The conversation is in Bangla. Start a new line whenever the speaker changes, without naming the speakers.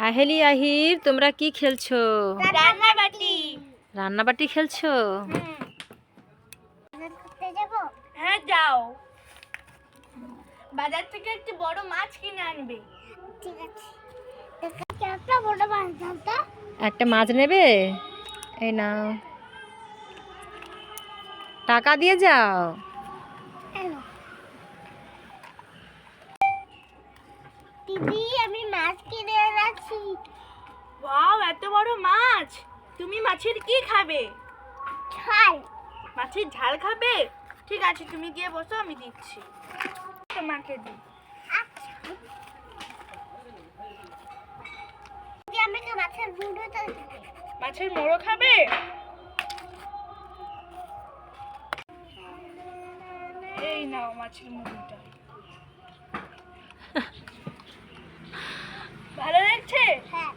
আহেলি আহির তোমরা কি খেলছো?
রান্নাবাটি।
রান্নাবাটি খেলছো?
হ্যাঁ যাও, বাজার থেকে একটু বড় মাছ কিনে আনবে। ঠিক আছে, একটা বড় মাছ দাও তো।
একটা মাছ নেবে? এই নাও, টাকা দিয়ে যাও।
দিদি আমি মাছ কিনে এনেছি। ওয়াও, এত বড় মাছ! তুমি মাছের কি খাবে? ঝাল। মাছের ঝাল খাবে? ঠিক আছে, তুমি গিয়ে বসো, আমি দিচ্ছি। তোমাকে দিই। আচ্ছা, আমাকে মাছের মুড়োটা দিবে। মাছের মুড়ো খাবে? এই নাও মাছের মুড়োটা। ভালো লাগছে? হ্যাঁ।